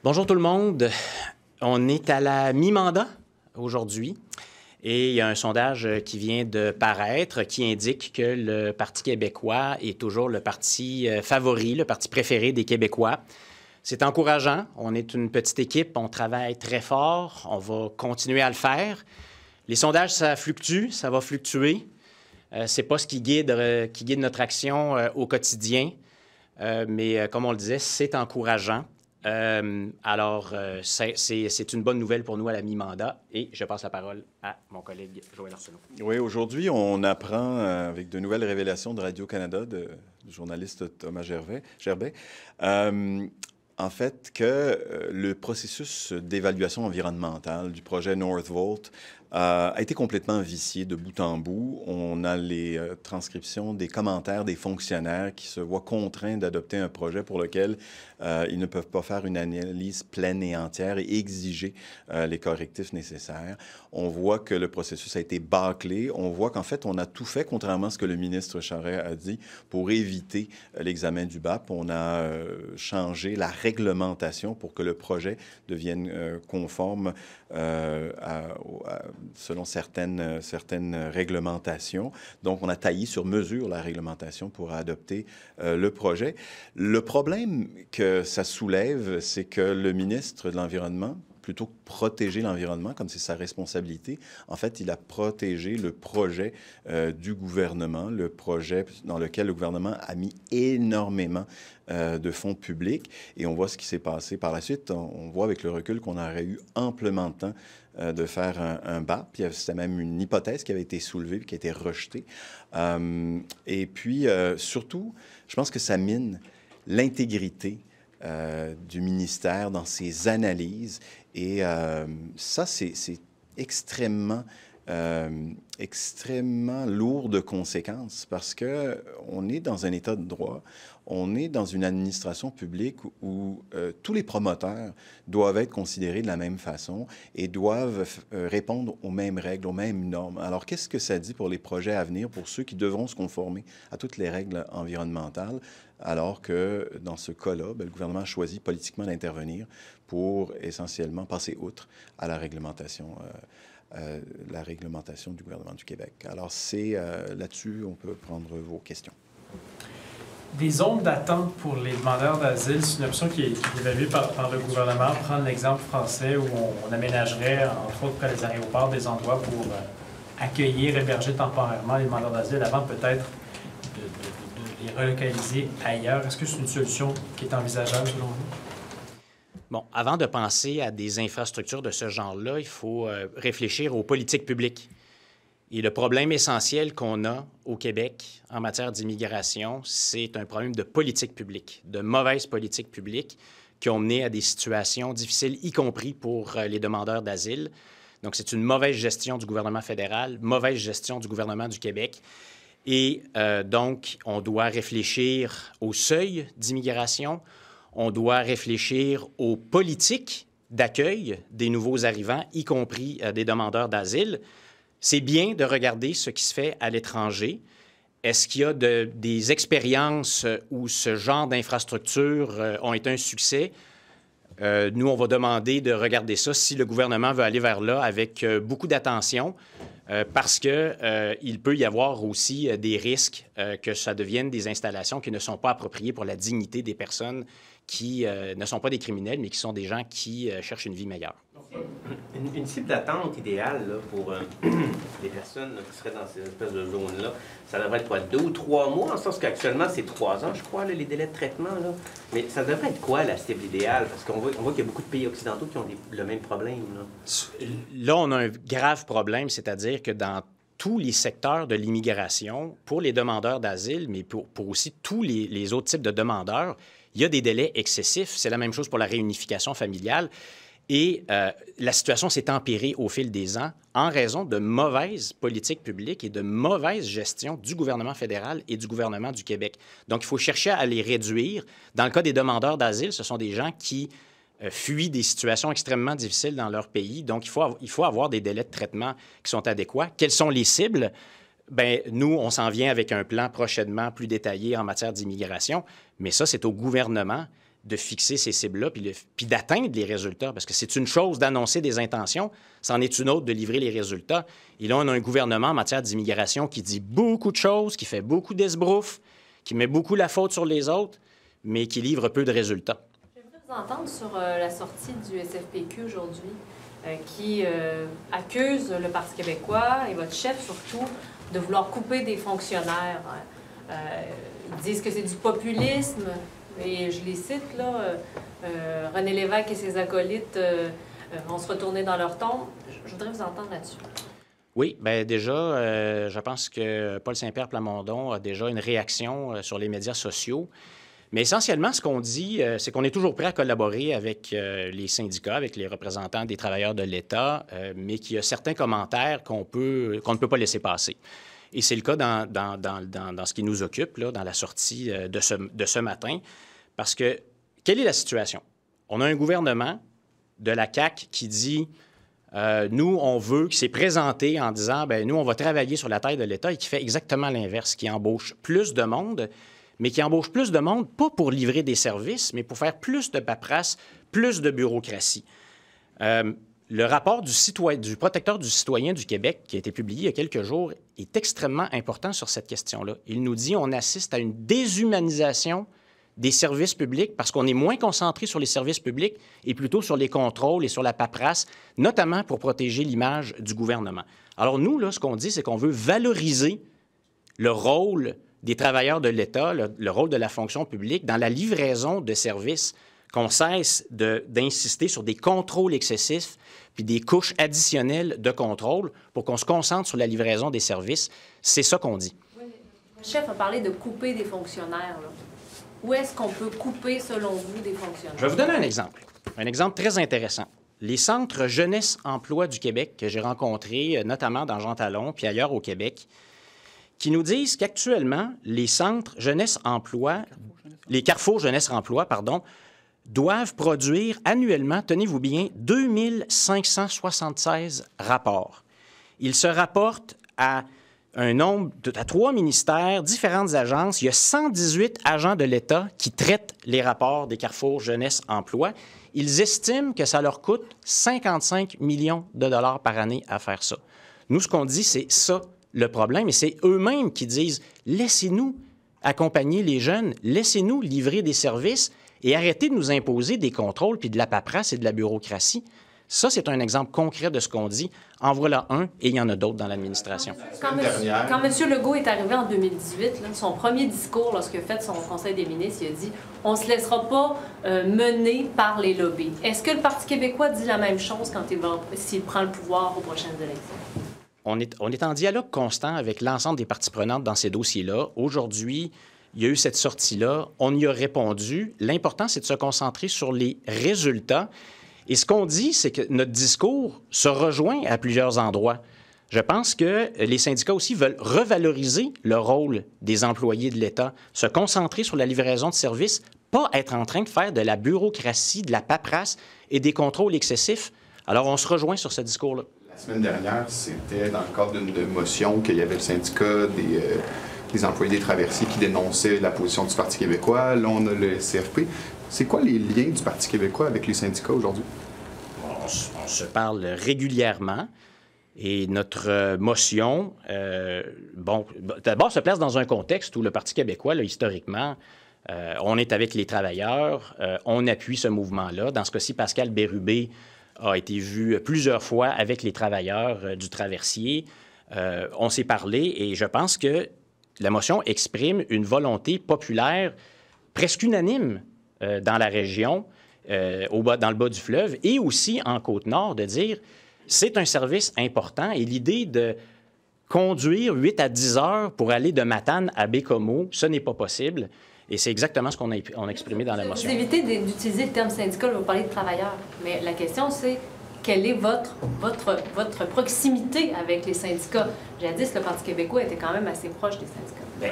Bonjour tout le monde. On est à la mi-mandat aujourd'hui et il y a un sondage qui vient de paraître qui indique que le Parti québécois est toujours le parti favori, le parti préféré des Québécois. C'est encourageant. On est une petite équipe, on travaille très fort, on va continuer à le faire. Les sondages, ça fluctue, ça va fluctuer. C'est pas ce qui guide notre action au quotidien, mais comme on le disait, c'est encourageant. C'est une bonne nouvelle pour nous à la mi-mandat et je passe la parole à mon collègue Joël Arsenault. Oui, aujourd'hui, on apprend avec de nouvelles révélations de Radio-Canada du journaliste Thomas Gerbet, en fait, que le processus d'évaluation environnementale du projet Northvolt a été complètement vicié de bout en bout. On a les transcriptions des commentaires des fonctionnaires qui se voient contraints d'adopter un projet pour lequel ils ne peuvent pas faire une analyse pleine et entière et exiger les correctifs nécessaires. On voit que le processus a été bâclé. On voit qu'en fait, on a tout fait, contrairement à ce que le ministre Charest a dit, pour éviter l'examen du BAP. On a changé la réglementation pour que le projet devienne conforme selon certaines réglementations. Donc, on a taillé sur mesure la réglementation pour adopter le projet. Le problème que ça soulève, c'est que le ministre de l'Environnement, plutôt que protéger l'environnement, comme c'est sa responsabilité, en fait, il a protégé le projet du gouvernement, le projet dans lequel le gouvernement a mis énormément de fonds publics. Et on voit ce qui s'est passé par la suite. On voit avec le recul qu'on aurait eu amplement de temps de faire un BAP. C'était même une hypothèse qui avait été soulevée et qui a été rejetée. Et puis, surtout, je pense que ça mine l'intégrité du ministère dans ses analyses. Et ça, c'est extrêmement lourd de conséquences parce qu'on est dans un état de droit, on est dans une administration publique où tous les promoteurs doivent être considérés de la même façon et doivent répondre aux mêmes règles, aux mêmes normes. Alors, qu'est-ce que ça dit pour les projets à venir, pour ceux qui devront se conformer à toutes les règles environnementales, alors que, dans ce cas-là, le gouvernement a choisi politiquement d'intervenir pour essentiellement passer outre à la réglementation du gouvernement du Québec. Alors, c'est là-dessus, on peut prendre vos questions. Des zones d'attente pour les demandeurs d'asile, c'est une option qui est évaluée par le gouvernement. Prendre l'exemple français où on aménagerait, entre autres près des aéroports, des endroits pour accueillir, héberger temporairement les demandeurs d'asile avant peut-être de les relocaliser ailleurs. Est-ce que c'est une solution qui est envisageable selon vous? Bon, avant de penser à des infrastructures de ce genre-là, il faut réfléchir aux politiques publiques. Et le problème essentiel qu'on a au Québec en matière d'immigration, c'est un problème de politique publique, de mauvaises politiques publiques qui ont mené à des situations difficiles, y compris pour les demandeurs d'asile. Donc, c'est une mauvaise gestion du gouvernement fédéral, mauvaise gestion du gouvernement du Québec. Et donc, on doit réfléchir au seuil d'immigration, on doit réfléchir aux politiques d'accueil des nouveaux arrivants, y compris des demandeurs d'asile. C'est bien de regarder ce qui se fait à l'étranger. Est-ce qu'il y a des expériences où ce genre d'infrastructures ont été un succès? Nous, on va demander de regarder ça si le gouvernement veut aller vers là avec beaucoup d'attention, parce qu'il peut y avoir aussi des risques que ça devienne des installations qui ne sont pas appropriées pour la dignité des personnes qui ne sont pas des criminels, mais qui sont des gens qui cherchent une vie meilleure. Une cible d'attente idéale là, pour les personnes là, qui seraient dans cette espèce de zone-là, ça devrait être quoi, 2 ou 3 mois, en sens qu'actuellement, c'est 3 ans, je crois, là, les délais de traitement. Là. Mais ça devrait être quoi, la cible idéale? Parce qu'on voit qu'il y a beaucoup de pays occidentaux qui ont le même problème. Là, on a un grave problème, c'est-à-dire que dans tous les secteurs de l'immigration, pour les demandeurs d'asile, mais pour aussi tous les autres types de demandeurs, il y a des délais excessifs. C'est la même chose pour la réunification familiale. Et la situation s'est empirée au fil des ans en raison de mauvaises politiques publiques et de mauvaise gestion du gouvernement fédéral et du gouvernement du Québec. Donc, il faut chercher à les réduire. Dans le cas des demandeurs d'asile, ce sont des gens qui fuient des situations extrêmement difficiles dans leur pays. Donc, il faut avoir des délais de traitement qui sont adéquats. Quelles sont les cibles? Bien, nous, on s'en vient avec un plan prochainement plus détaillé en matière d'immigration, mais ça, c'est au gouvernement de fixer ces cibles-là, puis d'atteindre les résultats. Parce que c'est une chose d'annoncer des intentions, c'en est une autre de livrer les résultats. Et là, on a un gouvernement en matière d'immigration qui dit beaucoup de choses, qui fait beaucoup d'esbroufs, qui met beaucoup la faute sur les autres, mais qui livre peu de résultats. J'aimerais vous entendre sur la sortie du SFPQ aujourd'hui, qui accuse le Parti québécois et votre chef surtout de vouloir couper des fonctionnaires. Ils disent que c'est du populisme. Et je les cite, là, René Lévesque et ses acolytes vont se retourner dans leur tombe. Je voudrais vous entendre là-dessus. Oui, bien déjà, je pense que Paul Saint-Pierre Plamondon a déjà une réaction sur les médias sociaux. Mais essentiellement, ce qu'on dit, c'est qu'on est toujours prêt à collaborer avec les syndicats, avec les représentants des travailleurs de l'État, mais qu'il y a certains commentaires qu'on ne peut pas laisser passer. Et c'est le cas dans ce qui nous occupe, là, dans la sortie de ce matin. Parce que, quelle est la situation? On a un gouvernement de la CAQ qui dit, nous, on veut, qui s'est présenté en disant, bien, nous, on va travailler sur la taille de l'État et qui fait exactement l'inverse, qui embauche plus de monde, mais qui embauche plus de monde, pas pour livrer des services, mais pour faire plus de paperasse, plus de bureaucratie. Le rapport du protecteur du citoyen du Québec, qui a été publié il y a quelques jours, est extrêmement important sur cette question-là. Il nous dit qu'on assiste à une déshumanisation des services publics parce qu'on est moins concentré sur les services publics et plutôt sur les contrôles et sur la paperasse, notamment pour protéger l'image du gouvernement. Alors nous, là, ce qu'on dit, c'est qu'on veut valoriser le rôle des travailleurs de l'État, le rôle de la fonction publique dans la livraison de services, qu'on cesse d'insister sur des contrôles excessifs puis des couches additionnelles de contrôle pour qu'on se concentre sur la livraison des services. C'est ça qu'on dit. Oui, le chef a parlé de couper des fonctionnaires, là. Où est-ce qu'on peut couper, selon vous, des fonctionnaires? Je vais vous donner un exemple très intéressant. Les centres jeunesse-emploi du Québec que j'ai rencontrés, notamment dans Jean Talon puis ailleurs au Québec, qui nous disent qu'actuellement, les centres jeunesse-emploi, les carrefours jeunesse-emploi, pardon, doivent produire annuellement, tenez-vous bien, 2576 rapports. Ils se rapportent à à 3 ministères, différentes agences. Il y a 118 agents de l'État qui traitent les rapports des carrefours jeunesse-emploi. Ils estiment que ça leur coûte 55 millions de dollars par année à faire ça. Nous, ce qu'on dit, c'est ça le problème, et c'est eux-mêmes qui disent « Laissez-nous accompagner les jeunes, laissez-nous livrer des services et arrêtez de nous imposer des contrôles puis de la paperasse et de la bureaucratie. » Ça, c'est un exemple concret de ce qu'on dit. En voilà un, et il y en a d'autres dans l'administration. Quand M. Legault est arrivé en 2018, là, son premier discours, lorsqu'il a fait son Conseil des ministres, il a dit « On ne se laissera pas mener par les lobbies ». Est-ce que le Parti québécois dit la même chose quand s'il prend le pouvoir aux prochaines élections? On est en dialogue constant avec l'ensemble des parties prenantes dans ces dossiers-là. Aujourd'hui, il y a eu cette sortie-là. On y a répondu. L'important, c'est de se concentrer sur les résultats. Et ce qu'on dit, c'est que notre discours se rejoint à plusieurs endroits. Je pense que les syndicats aussi veulent revaloriser le rôle des employés de l'État, se concentrer sur la livraison de services, pas être en train de faire de la bureaucratie, de la paperasse et des contrôles excessifs. Alors, on se rejoint sur ce discours-là. La semaine dernière, c'était dans le cadre d'une motion qu'il y avait le syndicat des employés des traversiers qui dénonçait la position du Parti québécois. Là, on a le CFP. C'est quoi les liens du Parti québécois avec les syndicats aujourd'hui? On se parle régulièrement et notre motion, d'abord, se place dans un contexte où le Parti québécois, là, historiquement, on est avec les travailleurs, on appuie ce mouvement-là. Dans ce cas-ci, Pascal Bérubé a été vu plusieurs fois avec les travailleurs du traversier. On s'est parlé et je pense que la motion exprime une volonté populaire presque unanime dans la région, dans le bas du fleuve, et aussi en Côte-Nord, de dire c'est un service important et l'idée de conduire 8 à 10 heures pour aller de Matane à Bécomo, ce n'est pas possible. Et c'est exactement ce qu'on a exprimé dans la motion. Vous évitez d'utiliser le terme syndical, vous parlez de travailleurs. Mais la question, c'est quelle est votre proximité avec les syndicats? Jadis, le Parti québécois était quand même assez proche des syndicats. Bien,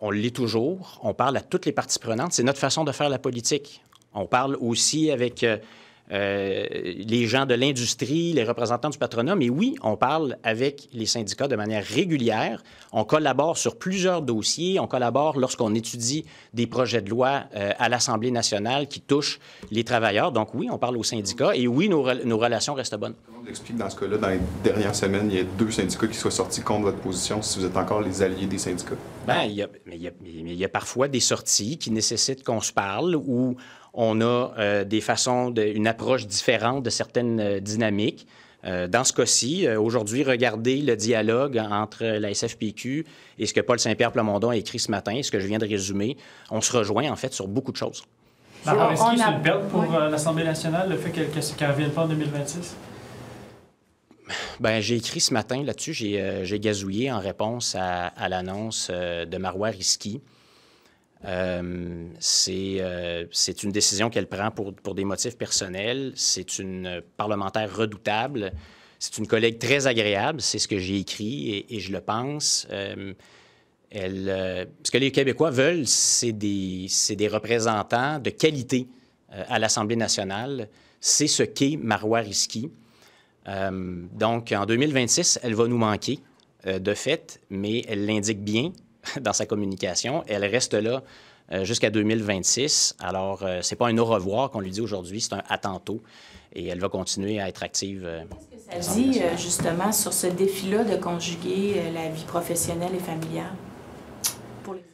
on l'est toujours. On parle à toutes les parties prenantes. C'est notre façon de faire la politique. On parle aussi avec les gens de l'industrie, les représentants du patronat. Mais oui, on parle avec les syndicats de manière régulière. On collabore sur plusieurs dossiers. On collabore lorsqu'on étudie des projets de loi à l'Assemblée nationale qui touchent les travailleurs. Donc oui, on parle aux syndicats et oui, nos relations restent bonnes. Comment on explique dans ce cas-là, dans les dernières semaines, il y a 2 syndicats qui soient sortis contre votre position si vous êtes encore les alliés des syndicats? Bien, il y a parfois des sorties qui nécessitent qu'on se parle ou on a des façons, une approche différente de certaines dynamiques. Dans ce cas-ci, aujourd'hui, regardez le dialogue entre la SFPQ et ce que Paul Saint-Pierre Plamondon a écrit ce matin, ce que je viens de résumer. On se rejoint, en fait, sur beaucoup de choses. Barbara Risky, c'est une perte pour l'Assemblée nationale, le fait qu'elle ne revienne pas en 2026? Bien, j'ai écrit ce matin là-dessus, j'ai gazouillé en réponse à l'annonce de Marois Risky. C'est une décision qu'elle prend pour des motifs personnels. C'est une parlementaire redoutable. C'est une collègue très agréable. C'est ce que j'ai écrit et je le pense. Ce que les Québécois veulent, c'est des représentants de qualité à l'Assemblée nationale. C'est ce qu'est Marois Risky. Donc, en 2026, elle va nous manquer, de fait, mais elle l'indique bien dans sa communication. Elle reste là jusqu'à 2026. Alors, ce n'est pas un au revoir qu'on lui dit aujourd'hui, c'est un à tantôt. Et elle va continuer à être active. Qu'est-ce que ça dit, justement, sur ce défi-là de conjuguer la vie professionnelle et familiale pour les élus?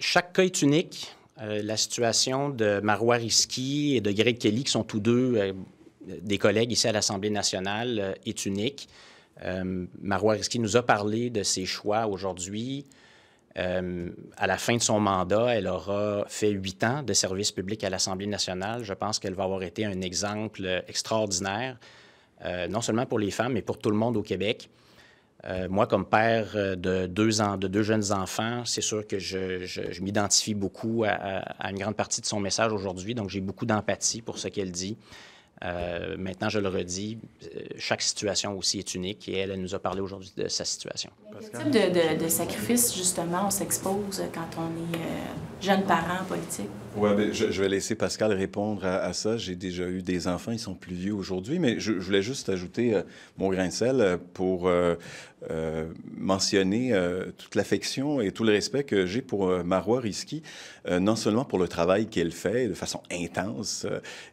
Chaque cas est unique. La situation de Marois Risky et de Greg Kelly, qui sont tous deux des collègues ici à l'Assemblée nationale, est unique. Marois Risky nous a parlé de ses choix aujourd'hui. À la fin de son mandat, elle aura fait 8 ans de service public à l'Assemblée nationale. Je pense qu'elle va avoir été un exemple extraordinaire, non seulement pour les femmes, mais pour tout le monde au Québec. Moi, comme père de 2 jeunes enfants, c'est sûr que je m'identifie beaucoup à une grande partie de son message aujourd'hui, donc j'ai beaucoup d'empathie pour ce qu'elle dit. Maintenant, je le redis, chaque situation aussi est unique et elle nous a parlé aujourd'hui de sa situation. Quel type de sacrifice, justement, on s'expose quand on est jeune parent politique? Oui, je vais laisser Pascal répondre à ça. J'ai déjà eu des enfants, ils sont plus vieux aujourd'hui, mais je voulais juste ajouter mon grain de sel pour mentionner toute l'affection et tout le respect que j'ai pour Marois Risky, non seulement pour le travail qu'elle fait de façon intense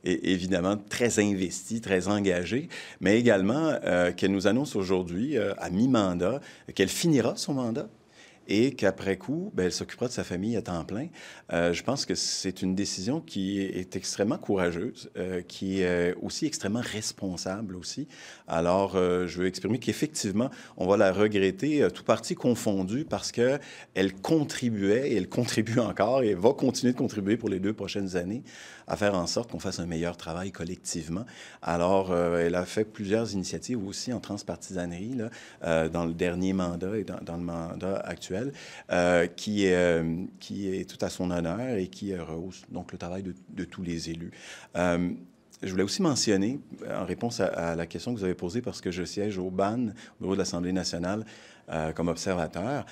et évidemment très investie, très engagée, mais également qu'elle nous annonce aujourd'hui, à mi-mandat, qu'elle finira son mandat et qu'après coup, elle s'occupera de sa famille à temps plein. Je pense que c'est une décision qui est extrêmement courageuse, qui est aussi extrêmement responsable aussi. Alors, je veux exprimer qu'effectivement, on va la regretter, tout parti confondu, parce qu'elle contribuait, et elle contribue encore, et va continuer de contribuer pour les 2 prochaines années à faire en sorte qu'on fasse un meilleur travail collectivement. Alors, elle a fait plusieurs initiatives aussi en transpartisanerie, là, dans le dernier mandat et dans le mandat actuel, qui est tout à son honneur et qui rehausse donc le travail de tous les élus. Je voulais aussi mentionner, en réponse à la question que vous avez posée, parce que je siège au BAN, au bureau de l'Assemblée nationale, comme observateur,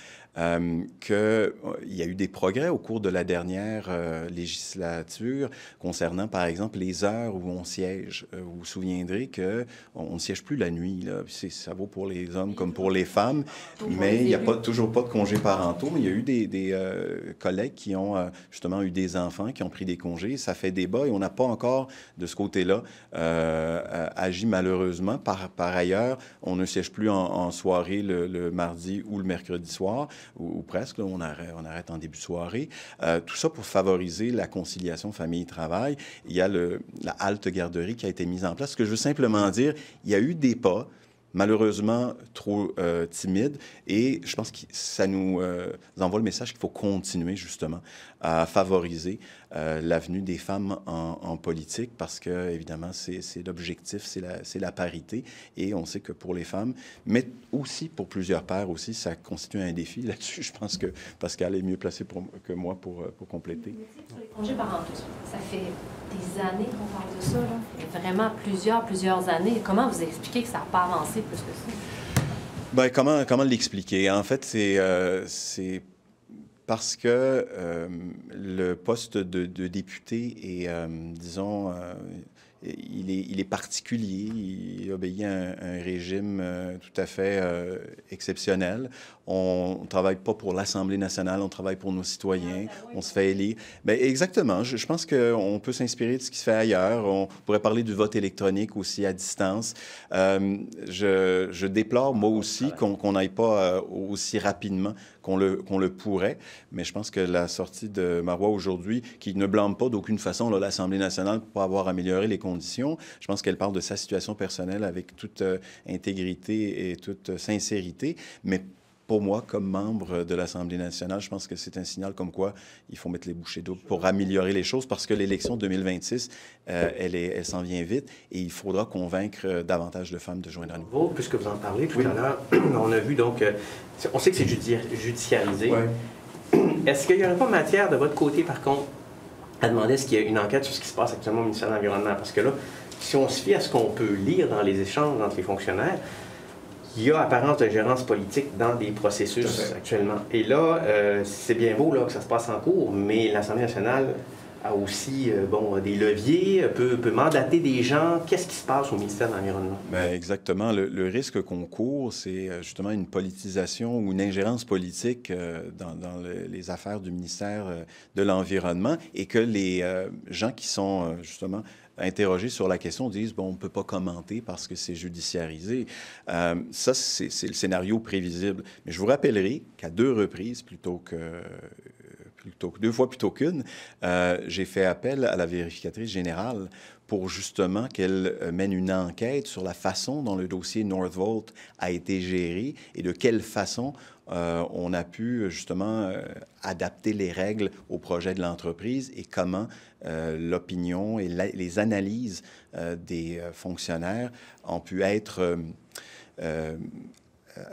qu'il y a eu des progrès au cours de la dernière législature concernant, par exemple, les heures où on siège. Vous vous souviendrez qu'on ne siège plus la nuit, là. Ça vaut pour les hommes comme pour les femmes, mais il n'y a toujours pas de congés parentaux. Mais il y a eu des collègues qui ont justement eu des enfants, qui ont pris des congés. Ça fait débat et on n'a pas encore, de ce côté-là, agi malheureusement. Par ailleurs, on ne siège plus en soirée le mardi ou le mercredi soir, ou presque, là, on arrête en début de soirée. Tout ça pour favoriser la conciliation famille-travail. Il y a la halte garderie qui a été mise en place. Ce que je veux simplement dire, il y a eu des pas, malheureusement trop timides, et je pense que ça nous envoie le message qu'il faut continuer justement à favoriser l'avenue des femmes en politique, parce que évidemment c'est l'objectif, c'est la parité, et on sait que pour les femmes, mais aussi pour plusieurs pères aussi, ça constitue un défi là-dessus. Je pense que Pascal est mieux placé que moi pour compléter. Sur les congés parentaux, ça fait des années qu'on parle de ça, là. Vraiment plusieurs années. Comment vous expliquez que ça n'a pas avancé plus que ça? Bien, comment l'expliquer? En fait, c'est parce que le poste de député est, disons, il est particulier, il obéit à un régime tout à fait exceptionnel. On ne travaille pas pour l'Assemblée nationale, on travaille pour nos citoyens, on se fait élire. Bien, exactement, je pense qu'on peut s'inspirer de ce qui se fait ailleurs. On pourrait parler du vote électronique aussi à distance. Je déplore, moi aussi, qu'on n'aille pas aussi rapidement qu'on le pourrait, mais je pense que la sortie de Marois aujourd'hui, qui ne blâme pas d'aucune façon l'Assemblée nationale pour pas avoir amélioré les conditions, je pense qu'elle parle de sa situation personnelle avec toute intégrité et toute sincérité, mais pour moi, comme membre de l'Assemblée nationale, je pense que c'est un signal comme quoi il faut mettre les bouchées doubles pour améliorer les choses parce que l'élection 2026, elle s'en vient vite et il faudra convaincre davantage de femmes de joindre à nous. Puisque vous en parlez tout à l'heure, on a vu donc, on sait que c'est judiciarisé. Oui. Est-ce qu'il n'y aurait pas matière de votre côté, par contre, à demander est-ce qu'il y a une enquête sur ce qui se passe actuellement au ministère de l'Environnement? Parce que là, si on se fie à ce qu'on peut lire dans les échanges entre les fonctionnaires, il y a apparence d'ingérence politique dans des processus actuellement. Et là, c'est bien beau là, que ça se passe en cours, mais l'Assemblée nationale a aussi des leviers, peut mandater des gens. Qu'est-ce qui se passe au ministère de l'Environnement? Bien, exactement. Le risque qu'on court, c'est justement une politisation ou une ingérence politique dans les affaires du ministère de l'Environnement et que les gens qui sont justement interrogés sur la question disent, bon, on ne peut pas commenter parce que c'est judiciarisé. Ça, c'est le scénario prévisible. Mais je vous rappellerai qu'à 2 reprises, deux fois plutôt qu'une, j'ai fait appel à la vérificatrice générale pour justement qu'elle mène une enquête sur la façon dont le dossier Northvolt a été géré et de quelle façon on a pu justement adapter les règles au projet de l'entreprise et comment l'opinion et les analyses des fonctionnaires ont pu être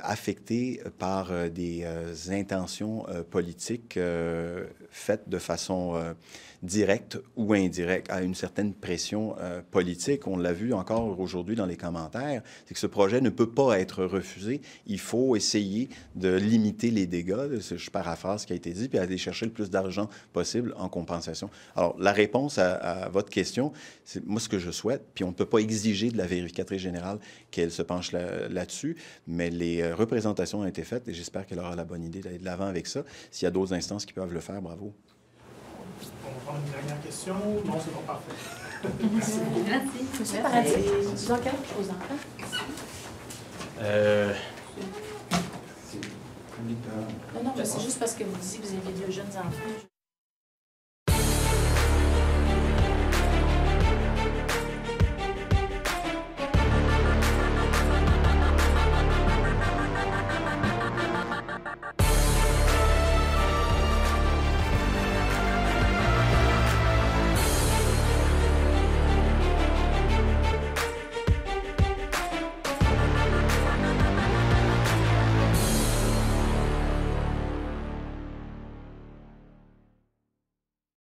affectés par des intentions politiques faites de façon directe ou indirecte, à une certaine pression politique. On l'a vu encore aujourd'hui dans les commentaires, c'est que ce projet ne peut pas être refusé. Il faut essayer de limiter les dégâts, je paraphrase ce qui a été dit, puis aller chercher le plus d'argent possible en compensation. Alors, la réponse à votre question, c'est moi ce que je souhaite, puis on ne peut pas exiger de la vérificatrice générale qu'elle se penche là-dessus, mais les représentations ont été faites et j'espère qu'elle aura la bonne idée d'aller de l'avant avec ça. S'il y a d'autres instances qui peuvent le faire, bravo. On va prendre une dernière question. Non, c'est bon, parfait. Merci. Monsieur Paradis, vous en quelque chose enfants? Non, mais c'est juste parce que vous disiez que vous aviez 2 jeunes enfants.